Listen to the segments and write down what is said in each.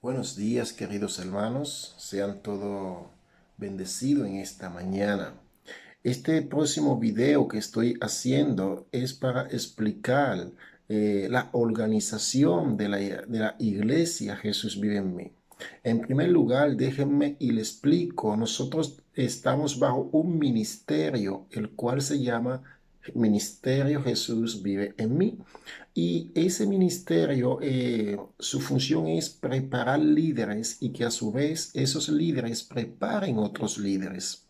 Buenos días, queridos hermanos, sean todos bendecidos en esta mañana. Este próximo video que estoy haciendo es para explicar la organización de la iglesia Jesús vive en mí. En primer lugar, déjenme y le explico, nosotros estamos bajo un ministerio, el cual se llama Ministerio Jesús vive en mí. Y ese ministerio, su función es preparar líderes y que a su vez esos líderes preparen otros líderes.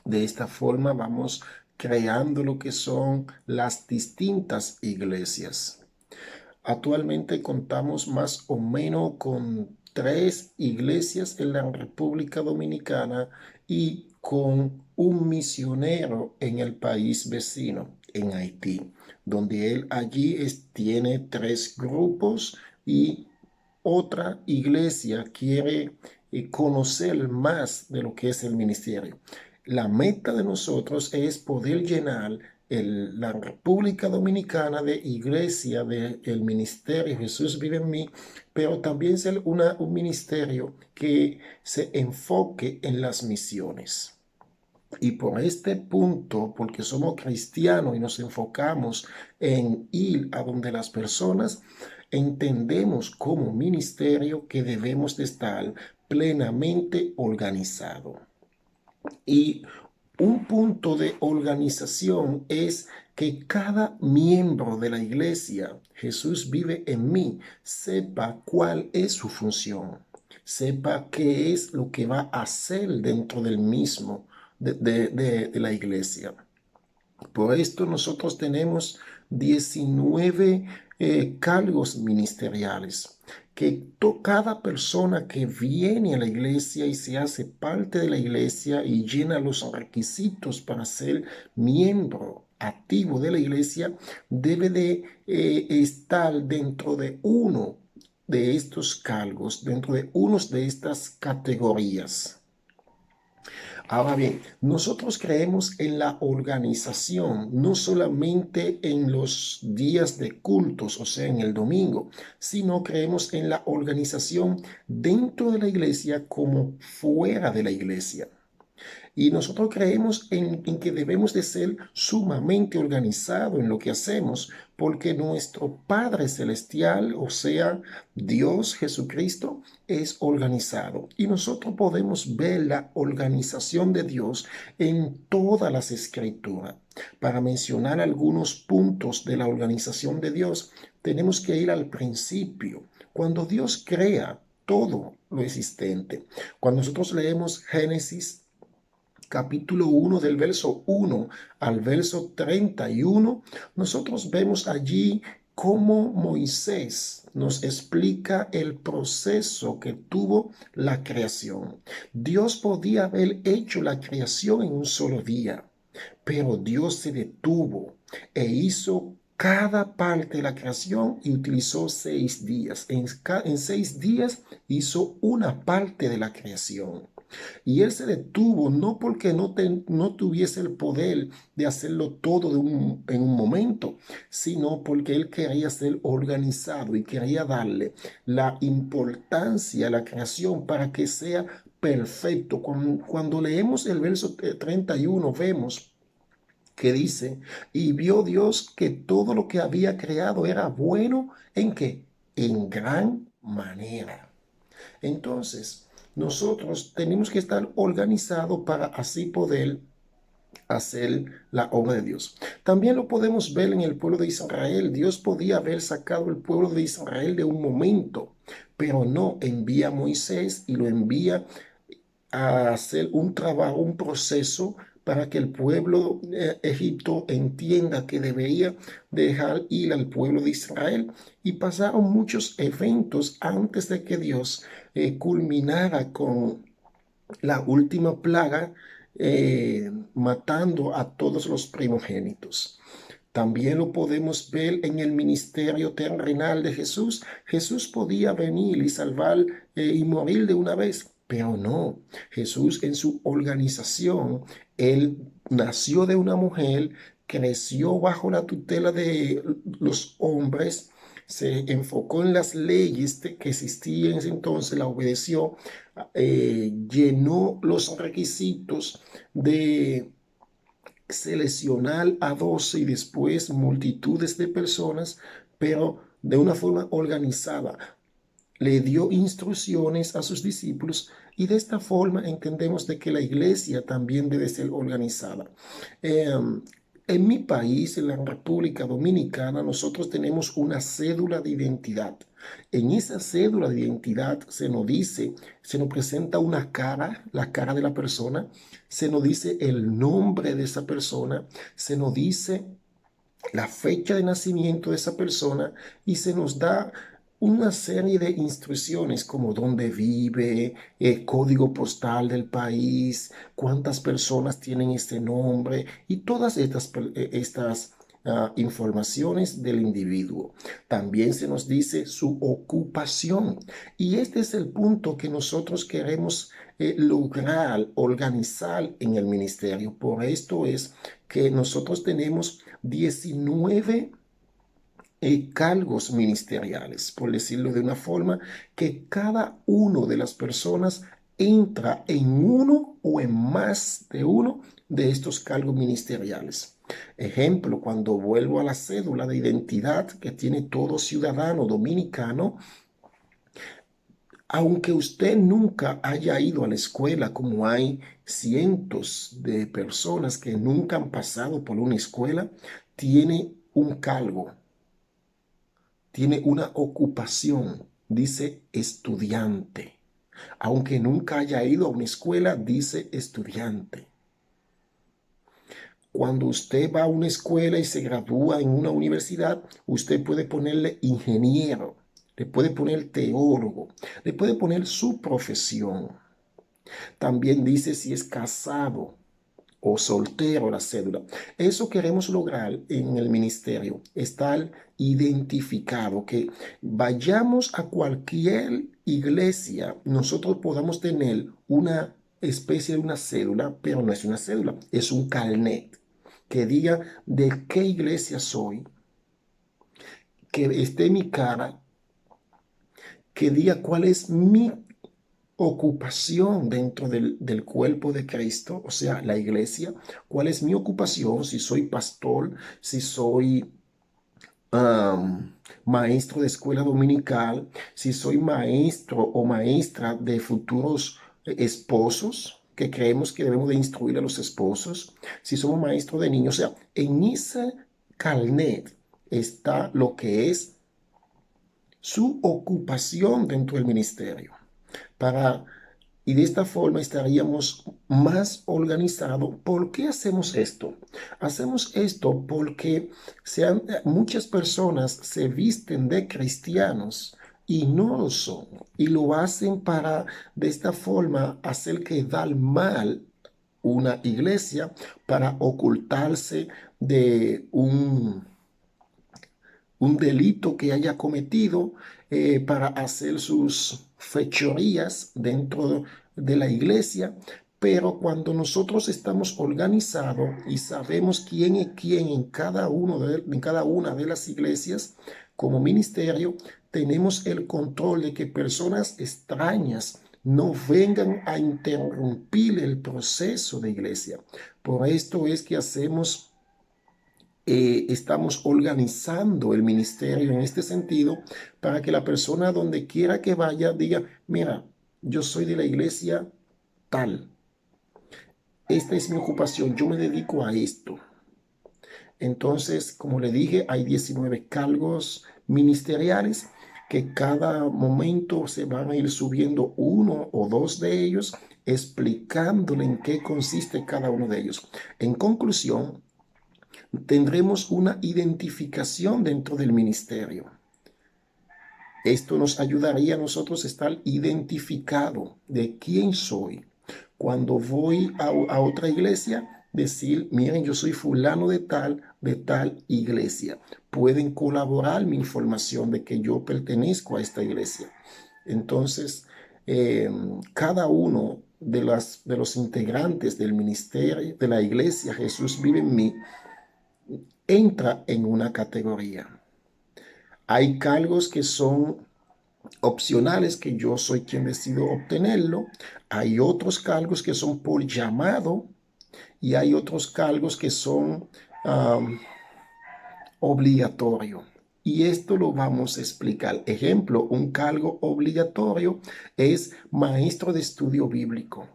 De esta forma vamos creando lo que son las distintas iglesias. Actualmente contamos más o menos con 3 iglesias en la República Dominicana y con un misionero en el país vecino, en Haití, donde él allí tiene 3 grupos y otra iglesia quiere conocer más de lo que es el ministerio. La meta de nosotros es poder llenar la República Dominicana de iglesia del ministerio Jesús vive en mí, pero también ser un ministerio que se enfoque en las misiones. Y por este punto, porque somos cristianos y nos enfocamos en ir a donde las personas, entendemos como ministerio que debemos de estar plenamente organizado. Y un punto de organización es que cada miembro de la iglesia, Jesús vive en mí, sepa cuál es su función, sepa qué es lo que va a hacer dentro del mismo, de la iglesia. Por esto nosotros tenemos 19 cargos ministeriales, que cada persona que viene a la iglesia y se hace parte de la iglesia y llena los requisitos para ser miembro activo de la iglesia, debe de estar dentro de uno de estos cargos, dentro de unos de estas categorías. Ahora bien, nosotros creemos en la organización, no solamente en los días de cultos, o sea, en el domingo, sino creemos en la organización dentro de la iglesia como fuera de la iglesia. Y nosotros creemos en que debemos de ser sumamente organizados en lo que hacemos, porque nuestro Padre Celestial, o sea, Dios Jesucristo, es organizado. Y nosotros podemos ver la organización de Dios en todas las escrituras. Para mencionar algunos puntos de la organización de Dios, tenemos que ir al principio, cuando Dios crea todo lo existente. Cuando nosotros leemos Génesis capítulo 1 del verso 1 al verso 31, nosotros vemos allí cómo Moisés nos explica el proceso que tuvo la creación. Dios podía haber hecho la creación en un solo día, pero Dios se detuvo e hizo cada parte de la creación y utilizó 6 días. En 6 días hizo una parte de la creación. Y él se detuvo no porque no tuviese el poder de hacerlo todo en un momento, sino porque él quería ser organizado y quería darle la importancia a la creación para que sea perfecto. Cuando leemos el verso 31 vemos que dice, y vio Dios que todo lo que había creado era bueno, ¿en qué? En gran manera. Entonces, nosotros tenemos que estar organizados para así poder hacer la obra de Dios. También lo podemos ver en el pueblo de Israel. Dios podía haber sacado el pueblo de Israel de un momento, pero no, envía a Moisés y lo envía a hacer un trabajo, un proceso para que el pueblo de Egipto entienda que debería dejar ir al pueblo de Israel. Y pasaron muchos eventos antes de que Dios culminara con la última plaga, matando a todos los primogénitos. También lo podemos ver en el ministerio terrenal de Jesús. Jesús podía venir y salvar y morir de una vez, pero no. Jesús en su organización, él nació de una mujer, creció bajo la tutela de los hombres, se enfocó en las leyes que existían en ese entonces, la obedeció, llenó los requisitos de seleccionar a 12 y después multitudes de personas, pero de una forma organizada. Le dio instrucciones a sus discípulos y de esta forma entendemos de que la iglesia también debe ser organizada. Eh, en mi país, en la República Dominicana, nosotros tenemos una cédula de identidad. En esa cédula de identidad se nos dice, se nos presenta una cara, la cara de la persona, se nos dice el nombre de esa persona, se nos dice la fecha de nacimiento de esa persona y se nos da una serie de instrucciones como dónde vive, el código postal del país, cuántas personas tienen este nombre y todas estas informaciones del individuo. También se nos dice su ocupación y este es el punto que nosotros queremos lograr, organizar en el ministerio. Por esto es que nosotros tenemos 19 cargos ministeriales, por decirlo de una forma, que cada uno de las personas entra en uno o en más de uno de estos cargos ministeriales. Ejemplo, cuando vuelvo a la cédula de identidad que tiene todo ciudadano dominicano, aunque usted nunca haya ido a la escuela, como hay cientos de personas que nunca han pasado por una escuela, tiene un cargo, tiene una ocupación, dice estudiante. Aunque nunca haya ido a una escuela, dice estudiante. Cuando usted va a una escuela y se gradúa en una universidad, usted puede ponerle ingeniero, le puede poner teólogo, le puede poner su profesión. También dice si es casado o soltero la cédula. Eso queremos lograr en el ministerio, estar identificado, que vayamos a cualquier iglesia, nosotros podamos tener una especie de una cédula, pero no es una cédula, es un carnet que diga de qué iglesia soy, que esté mi cara, que diga cuál es mi ocupación dentro del cuerpo de Cristo, o sea, la iglesia, cuál es mi ocupación, si soy pastor, si soy maestro de escuela dominical, si soy maestro o maestra de futuros esposos, que creemos que debemos de instruir a los esposos, si somos maestros de niños, o sea, en ese carnet está lo que es su ocupación dentro del ministerio para y de esta forma estaríamos más organizados. ¿Por qué hacemos esto? Hacemos esto porque muchas personas se visten de cristianos y no lo son. Y lo hacen para de esta forma hacer quedar mal una iglesia para ocultarse de un delito que haya cometido para hacer sus fechorías dentro de la iglesia. Pero cuando nosotros estamos organizados y sabemos quién es quién en cada una de las iglesias, como ministerio, tenemos el control de que personas extrañas no vengan a interrumpir el proceso de iglesia. Por esto es que estamos organizando el ministerio en este sentido para que la persona donde quiera que vaya diga, mira, yo soy de la iglesia tal, esta es mi ocupación, yo me dedico a esto. Entonces, como le dije, hay 19 cargos ministeriales que cada momento se van a ir subiendo uno o dos de ellos, explicándole en qué consiste cada uno de ellos. En conclusión, tendremos una identificación dentro del ministerio. Esto nos ayudaría a nosotros a estar identificado de quién soy. Cuando voy a otra iglesia, decir, miren, yo soy fulano de tal iglesia. Pueden colaborar mi información de que yo pertenezco a esta iglesia. Entonces, cada uno de los integrantes del ministerio, de la iglesia, Jesús vive en mí, entra en una categoría. Hay cargos que son opcionales, que yo soy quien decido obtenerlo. Hay otros cargos que son por llamado y hay otros cargos que son um, obligatorios. Y esto lo vamos a explicar. Ejemplo, un cargo obligatorio es maestro de estudio bíblico.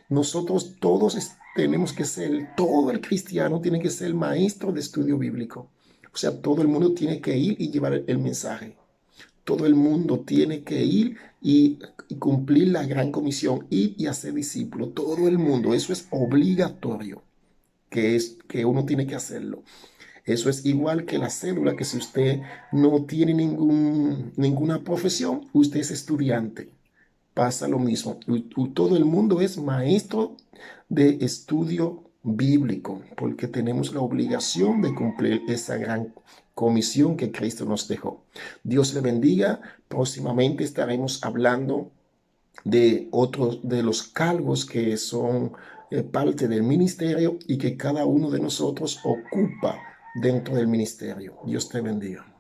Nosotros todos tenemos que ser, todo el cristiano tiene que ser maestro de estudio bíblico. O sea, todo el mundo tiene que ir y llevar el mensaje. Todo el mundo tiene que ir y cumplir la gran comisión, ir y hacer discípulos. Todo el mundo, eso es obligatorio, que uno tiene que hacerlo. Eso es igual que la cédula, que si usted no tiene ninguna profesión, usted es estudiante. Pasa lo mismo. Todo el mundo es maestro de estudio bíblico, porque tenemos la obligación de cumplir esa gran comisión que Cristo nos dejó. Dios le bendiga. Próximamente estaremos hablando de otros de los cargos que son parte del ministerio y que cada uno de nosotros ocupa dentro del ministerio. Dios te bendiga.